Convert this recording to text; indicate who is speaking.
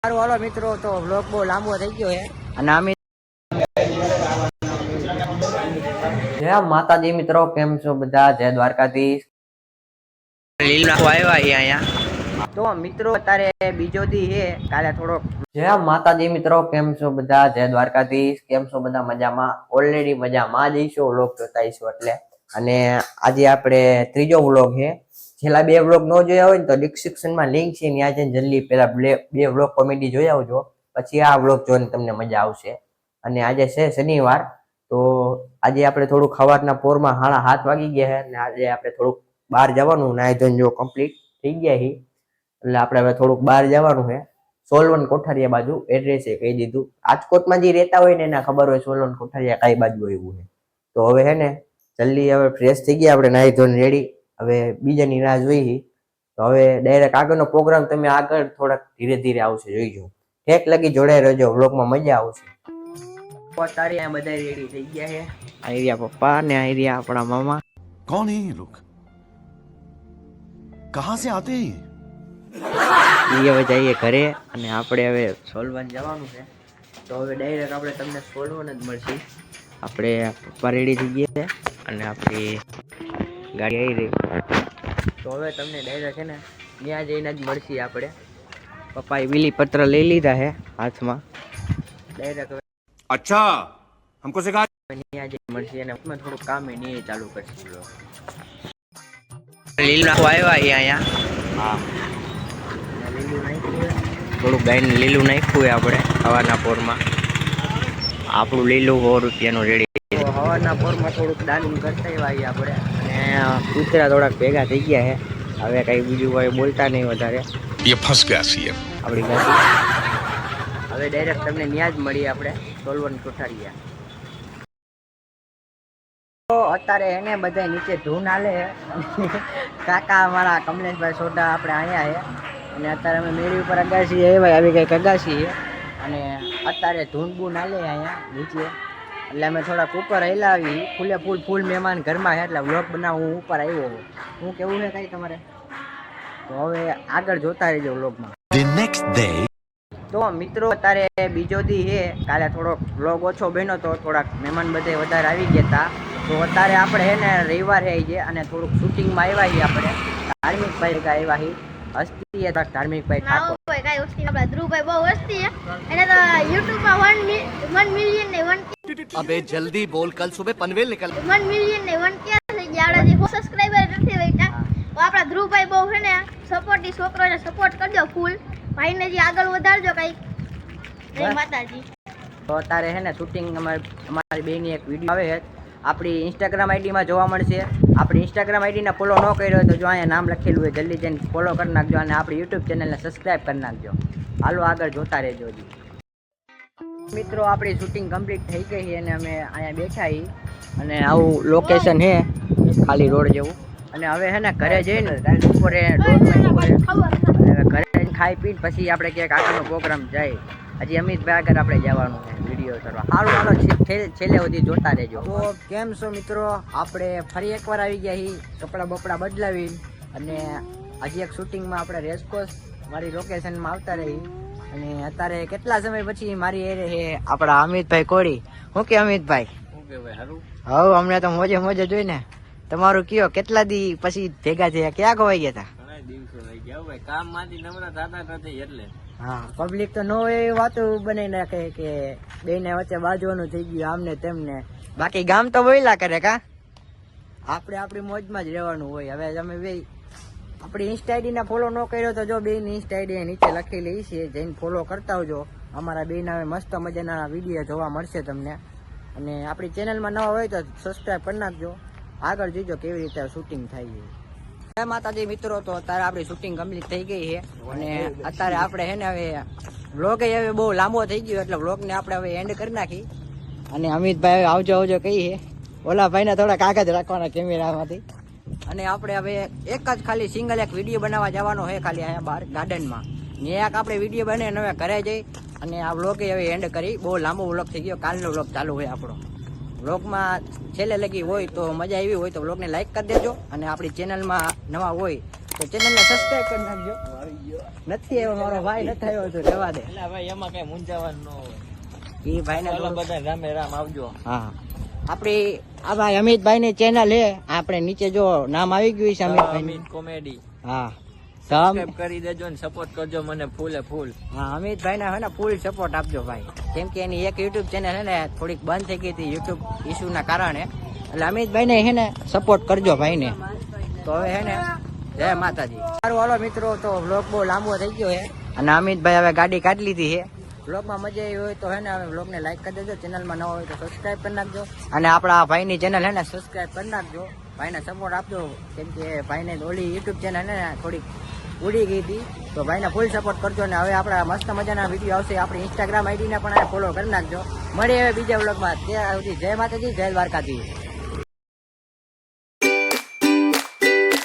Speaker 1: સારું હાલો મિત્રો, તો વ્લોગ બહુ લાંબો થઈ ગયો છે અને અમે
Speaker 2: જય માતાજી મિત્રો, કેમ છો બધા? જય દ્વારકાધીશ.
Speaker 1: તો મિત્રો અત્યારે બીજો દી છે, કાલે થોડોક
Speaker 2: જય માતાજી મિત્રો, કેમ છો બધા? જય દ્વારકાધીશ. કેમ છો બધા? મજામાં? ઓલરેડી મજામાં જઈશું વ્લોગ જોતા હશો એટલે. અને આજે આપણે ત્રીજો વ્લોગ છે. છેલ્લા બે વ્લોગ ન જોયા હોય ને તો ડિસ્ક્રિપ્શનમાં લિંક છે, ત્યાં જઈને જલ્દી પેલા બે વ્લોગ કોમેડી જોઈ આવજો, પછી આ વ્લોગ જોઈને તમને મજા આવશે. અને આજે છે શનિવાર, તો આજે આપણે થોડુંક સવારના પોરમાં 7:30 વાગી ગયા છે અને આજે આપણે થોડુંક બહાર જવાનું, નાઈ ધોઈને જો કમ્પ્લીટ થઈ ગયા છે એટલે આપણે હવે થોડુંક બહાર જવાનું છે. સોલવન કોઠારિયા બાજુ એડ્રેસ કહી દીધું. રાજકોટમાં જે રહેતા હોય ને એને ખબર હોય સોલવન કોઠારિયા કઈ બાજુ આવ્યું છે. તો હવે હે ને જલ્દી હવે ફ્રેશ થઈ ગયા, આપણે નાઈ ધોઈને રેડી, હવે બીજાની રાહ જોઈ. તો હવે ડાયરેક્ટ આગળનો પ્રોગ્રામ તમે આગળ થોડાક ધીરે ધીરે આવશે, જોઈજો. ઠેક લગી જોડાઈ રહેજો, વ્લોગમાં મજા આવશે.
Speaker 1: અત્યારે બધા રેડી થઈ ગયા છે. આઈરિયા પપ્પા ને આઈરિયા આપણા મામા.
Speaker 3: कौन है ये लोग? कहां से आते हैं?
Speaker 1: એ હવે જઈએ ઘરે અને આપણે હવે સોલવન જવાનું છે. તો હવે ડાયરેક્ટ આપણે તમને સોલવન જ મળશે. આપણે પપ્પા રેડી થઈ ગયા છે અને આપણી ગાડી આવી રહી. તો હવે તમને ડાયરેક્ટ છે ને ત્યાં જઈને જ મળશે. આપણે પપ્પાએ બીલી પત્ર લઈ લીધા છે હાથમાં. ડાયરેક્ટ હવે
Speaker 3: अच्छा, हमको सिखा.
Speaker 1: ત્યાં જઈને મળશે અને અમે થોડું કામ નહીં ચાલુ કરશું. લીલું નાખવા આવ્યા અહીંયા. હા, લીલું નાખ્યું, થોડુંક ગાયને લીલું નાખ્યું હોય આપણે હવાના પોરમાં. આપણું લીલું 100 રૂપિયાનું રેડી. હવાના પોરમાં થોડુંક દાન કરતા આવ્યા આપણે અને કૂતરા થોડાક ભેગા થઈ ગયા છે. હવે કઈ બીજું કોઈ બોલતા નહીં વધારે.
Speaker 3: ये फंस गया सीएम.
Speaker 1: આપણી ગાડી હવે ડાયરેક્ટ તમને ન્યા જ મળી આપણે સોલવન કોઠારિયા. તો અત્યારે એને બધા નીચે ધૂન હાલે કાકા અમારા કમલેશભાઈ સોઢા આપણે અહીંયા છે અને અત્યારે અમે મેળી ઉપર અગાસી આવ્યા, આવી કંઈક અગાસી છે અને અત્યારે ધૂન બૂન હાલે અહીંયા નીચે. એટલે અમે થોડાક ઉપર હલાવી, ફૂલ મહેમાન ઘરમાં છે એટલે વ્લોગ બનાવવા હું ઉપર આવ્યો. હું કેવું છે કાંઈ તમારે? તો હવે આગળ જોતા રહેજો વ્લોગમાં.
Speaker 3: The next day.
Speaker 1: તો મિત્રો અત્યારે બીજો દી છે, કાલે થોડોક વ્લોગ ઓછો બન્યો તો થોડાક મહેમાન બધે વધારે આવી ગયા હતા. તો અત્યારે આપણે છે ને રવિવાર આવી છે અને થોડુંક શૂટિંગમાં આવ્યા છીએ. આપણે ધાર્મિકભાઈ આવ્યા છીએ, હસ્તી હતા ધાર્મિકભાઈ ઠાકોર.
Speaker 4: કાંઈ વસ્તી આપણા ધ્રુવભાઈ બહુ વસ્તી છે, એને તો યુટ્યુબમાં 1 મિલિયન ને 1K.
Speaker 3: अबे जल्दी बोल, कल सुबह पनवेल निकल.
Speaker 4: 1 મિલિયન ને 1K થઈ ગયા. આપણા જે સબસ્ક્રાઇબર નથી બેઠા, તો આપણા ધ્રુવભાઈ બહુ છે ને સપોર્ટી છોકરોને સપોર્ટ કરજો ફૂલ. ભાઈને જે આગળ વધારજો કંઈક. જય માતાજી.
Speaker 1: તો અત્યારે છે ને શૂટિંગ અમારી બેની એક વિડીયો આવે છે, આપણી ઇન્સ્ટાગ્રામ આઈડીમાં જોવા મળશે. આપણી ઇન્સ્ટાગ્રામ આઈડીને ફોલો ન કર્યો હોય તો જો અહીંયા નામ લખેલું હોય જલ્દી જઈને ફોલો કરી નાખજો અને આપણી યુટ્યુબ ચેનલને સબસ્ક્રાઈબ કરી નાખજો. હાલો આગળ જોતા રહેજો. હજી મિત્રો આપણી શૂટિંગ કમ્પ્લીટ થઈ ગઈ છે અને અમે અહીંયા બેઠા છીએ અને આવું લોકેશન છે ખાલી રોડ જેવું. અને હવે છે ને ઘરે જઈને બપોરે 1:30 ઘરે જઈને ખાઈ પીને પછી આપણે ક્યાંક આગળનો પ્રોગ્રામ જાય. હજી અમિતભાઈ આગળ આપણે જવાનું છે વિડીયો કરવા. હાલો હાલો છેલ્લે સુધી જોતા રહેજો. તો કેમ છો મિત્રો, આપણે ફરી એકવાર આવી ગયા છીએ કપડાં બપડા બદલાવી અને હજી એક શૂટિંગમાં આપણે રેસકોર્સ મારી લોકેશનમાં આવતા રહી. અને અત્યારે કેટલા સમય પછી મારી એ છે આપણા અમિતભાઈ કોળી. શું કે અમિતભાઈ? હવે અમને તો મોજે જોઈને તમારું કયો, કેટલા દી પછી ભેગા થયા, ક્યાં ખોવાઈ ગયા હતા? હા, પબ્લિક તો નો એવી વાતો બનાવી નાખે કે બેને વચ્ચે બાજવાનું થઈ ગયું આમને તેમને. બાકી ગામ તો બોયલા કરે કા, આપણે આપણી મોજમાં જ રહેવાનું હોય. હવે તમે બે આપણી ઇન્સ્ટા આઈડીને ફોલો ન કર્યો તો જો બેની ઇન્સ્ટા આઈડી નીચે લખેલી છે, જઈને ફોલો કરતા આવજો. અમારા બેના હવે મસ્ત મજાના વિડીયો જોવા મળશે તમને. અને આપણી ચેનલમાં નવા હોય તો સબસ્ક્રાઈબ કરી નાખજો. આગળ જોઈજો કેવી રીતે શૂટિંગ થાય છે. જય માતાજી મિત્રો, તો અત્યારે આપણી શૂટિંગ કમ્પ્લીટ થઈ ગઈ છે અને અત્યારે આપણે છે ને હવે વ્લોગ હવે બહુ લાંબો થઈ ગયો એટલે વ્લોગને આપણે હવે એન્ડ કરી નાખી. અને અમિતભાઈ આવજો કહીએ, ઓલા ભાઈને થોડા કાગજ રાખવાના કેમેરામાંથી. અને આપણે હવે એક જ ખાલી સિંગલ એક વિડીયો બનાવવા જવાનો છે ખાલી અહીંયા બહાર ગાર્ડનમાં. ને એક આપણે વિડીયો બને હવે ઘરે જઈ અને આ વ્લોગે હવે એન્ડ કરી. બહુ લાંબો વ્લોગ થઈ ગયો, કાલનો વ્લોગ ચાલુ હોય આપણો. વ્લોગમાં છેલ્લે લગી હોય તો મજા આવી હોય તો વ્લોગને લાઈક કરી દેજો અને આપણી ચેનલમાં નવા હોય તો ચેનલને સબસ્ક્રાઇબ કરી નાખજો. નથી આવ્યો મારો ભાઈ, નથી આવ્યો તો રહેવા દે.
Speaker 5: ભાઈ એમાં કઈ મૂંઝાવાનું ન હોય.
Speaker 1: એ ભાઈને
Speaker 5: ચાલો બધા રામે રામ આવજો.
Speaker 1: હા, આપણી આ ભાઈ અમિતભાઈની ચેનલ હે, આપણે નીચે જો નામ આવી ગયું છે અમિતભાઈ.
Speaker 5: અમિત કોમેડી
Speaker 1: હા,
Speaker 5: સબસ્ક્રાઇબ કરી દેજો ને સપોર્ટ કરજો મને ફૂલે ફૂલ.
Speaker 1: હા, અમિતભાઈને હે ને ફૂલ સપોર્ટ આપજો ભાઈ, કેમ કે એની એક યુટ્યુબ ચેનલ હે ને થોડીક બંધ થઈ ગઈ હતી યુટ્યુબ ઇસ્યુના કારણે, એટલે અમિતભાઈને હે ને સપોર્ટ કરજો ભાઈને. તો હવે હે ને જય માતાજી. સારું હાલો મિત્રો, તો વ્લોગ બહુ લાંબો થઈ ગયો છે અને અમિતભાઈ હવે ગાડી કાઢી લીધી છે. વ્લોગમાં મજા આવી હોય તો હે ને હવે વ્લોગને લાઈક કરી દેજો, ચેનલમાં ન હોય તો સબસ્ક્રાઇબ કરી નાખજો અને આપણા ભાઈની ચેનલ હે ને સબસ્ક્રાઇબ કરી નાખજો. ભાઈને સપોર્ટ આપજો, કેમ કે ભાઈને ઓલી યુટ્યુબ ચેનલ હે ને થોડીક ઉડી ગઈ હતી, તો ભાઈને ફૂલ સપોર્ટ કરજો. ને હવે આપણા મસ્ત મજાના વિડીયો આવશે, આપણી ઇન્સ્ટાગ્રામ આઈડીને પણ ફોલો કરી નાખજો. મળીએ હવે બીજા વ્લોગમાં. ત્યાં સુધી જય માતાજી, જય દ્વારકાધીશ.